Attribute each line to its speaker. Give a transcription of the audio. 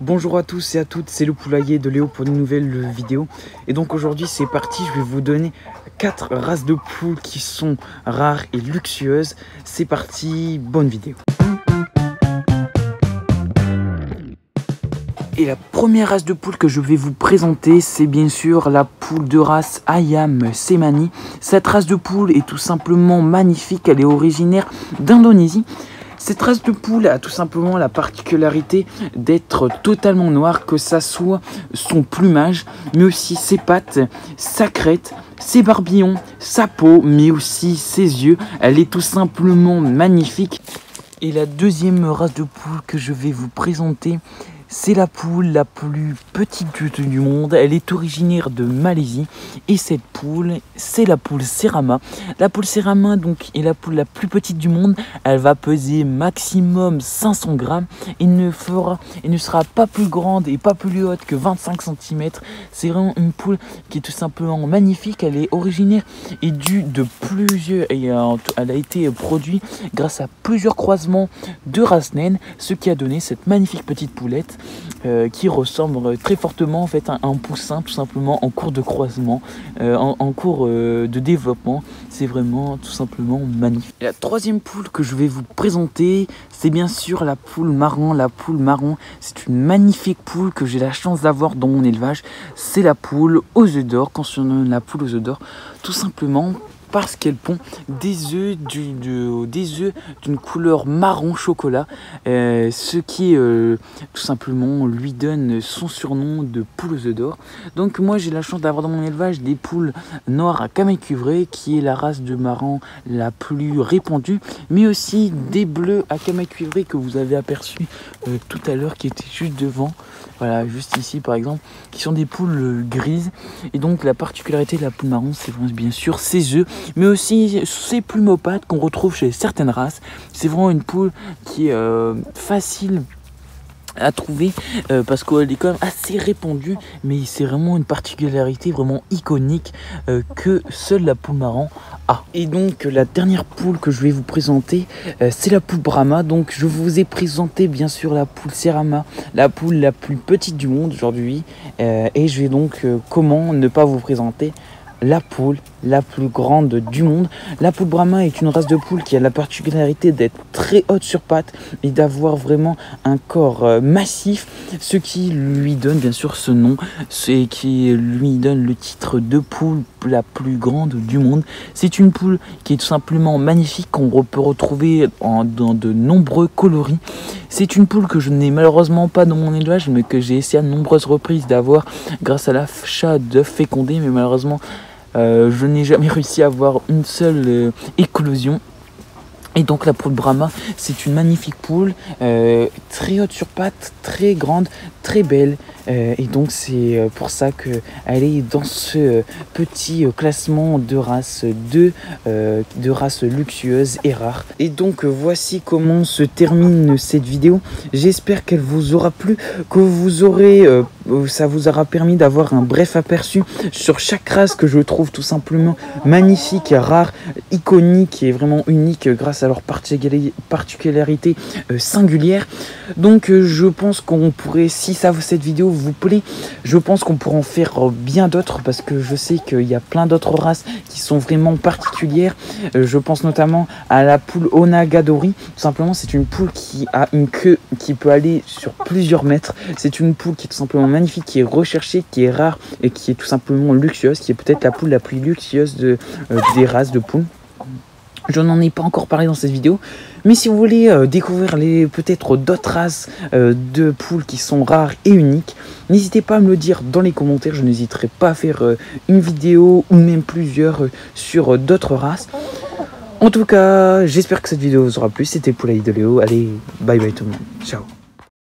Speaker 1: Bonjour à tous et à toutes, c'est le poulailler de Léo pour une nouvelle vidéo. Et donc aujourd'hui c'est parti, je vais vous donner 4 races de poules qui sont rares et luxueuses. C'est parti, bonne vidéo. Et la première race de poule que je vais vous présenter, c'est bien sûr la poule de race Ayam Cemani. Cette race de poule est tout simplement magnifique, elle est originaire d'Indonésie. Cette race de poule a tout simplement la particularité d'être totalement noire, que ça soit son plumage, mais aussi ses pattes, sa crête, ses barbillons, sa peau, mais aussi ses yeux. Elle est tout simplement magnifique. Et la deuxième race de poule que je vais vous présenter, c'est la poule la plus petite du monde. Elle est originaire de Malaisie. Et cette poule, c'est la poule Serama. La poule Serama donc, est la poule la plus petite du monde. Elle va peser maximum 500 grammes. Et ne sera pas plus grande et pas plus haute que 25 cm. C'est vraiment une poule qui est tout simplement magnifique. Elle est originaire et due de plusieurs... Elle a été produite grâce à plusieurs croisements de races naines. Ce qui a donné cette magnifique petite poulette. Qui ressemble très fortement en fait à un poussin tout simplement en cours de croisement, en cours de développement. C'est vraiment tout simplement magnifique. Et la troisième poule que je vais vous présenter, c'est bien sûr la poule marron. La poule marron, c'est une magnifique poule que j'ai la chance d'avoir dans mon élevage. C'est la poule aux œufs d'or. Quand on nomme la poule aux œufs d'or, tout simplement parce qu'elle pond des œufs d'une couleur marron chocolat, ce qui tout simplement lui donne son surnom de poule aux œufs d'or. Donc moi j'ai la chance d'avoir dans mon élevage des poules noires à camé cuivré, qui est la race de marron la plus répandue, mais aussi des bleus à camé cuivré que vous avez aperçu tout à l'heure, qui étaient juste devant, voilà, juste ici par exemple, qui sont des poules grises. Et donc la particularité de la poule marron, c'est bien sûr ses œufs, mais aussi ses plumes aux pattes qu'on retrouve chez certaines races. C'est vraiment une poule qui est facile à trouver parce qu'elle est quand même assez répandue, mais c'est vraiment une particularité vraiment iconique que seule la poule marron a. Et donc la dernière poule que je vais vous présenter, c'est la poule Brahma. Donc je vous ai présenté bien sûr la poule Serama, la poule la plus petite du monde aujourd'hui, et je vais donc comment ne pas vous présenter la poule la plus grande du monde. La poule Brahma est une race de poule qui a la particularité d'être très haute sur pattes et d'avoir vraiment un corps massif, ce qui lui donne bien sûr ce nom, et qui lui donne le titre de poule la plus grande du monde. C'est une poule qui est tout simplement magnifique, qu'on peut retrouver dans de nombreux coloris. C'est une poule que je n'ai malheureusement pas dans mon élevage, mais que j'ai essayé à de nombreuses reprises d'avoir grâce à l'achat d'œufs fécondés, mais malheureusement je n'ai jamais réussi à avoir une seule éclosion. Et donc la poule Brahma, c'est une magnifique poule, très haute sur pattes, très grande, très belle. Et donc c'est pour ça qu'elle est dans ce petit classement de races luxueuses et rares. Et donc voici comment se termine cette vidéo. J'espère qu'elle vous aura plu, que ça vous aura permis d'avoir un bref aperçu sur chaque race que je trouve tout simplement magnifique, rare, iconique et vraiment unique grâce à leur particularité singulière. Donc je pense qu'on pourrait, si cette vidéo vous plaît, je pense qu'on pourra en faire bien d'autres, parce que je sais qu'il y a plein d'autres races qui sont vraiment particulières. Je pense notamment à la poule Onagadori. Tout simplement, c'est une poule qui a une queue qui peut aller sur plusieurs mètres. C'est une poule qui est tout simplement magnifique, qui est recherchée, qui est rare et qui est tout simplement luxueuse, qui est peut-être la poule la plus luxueuse des races de poules. Je n'en ai pas encore parlé dans cette vidéo, mais si vous voulez découvrir peut-être d'autres races de poules qui sont rares et uniques, n'hésitez pas à me le dire dans les commentaires. Je n'hésiterai pas à faire une vidéo ou même plusieurs sur d'autres races. En tout cas, j'espère que cette vidéo vous aura plu. C'était Poulailler de Léo. Allez, bye bye tout le monde. Ciao.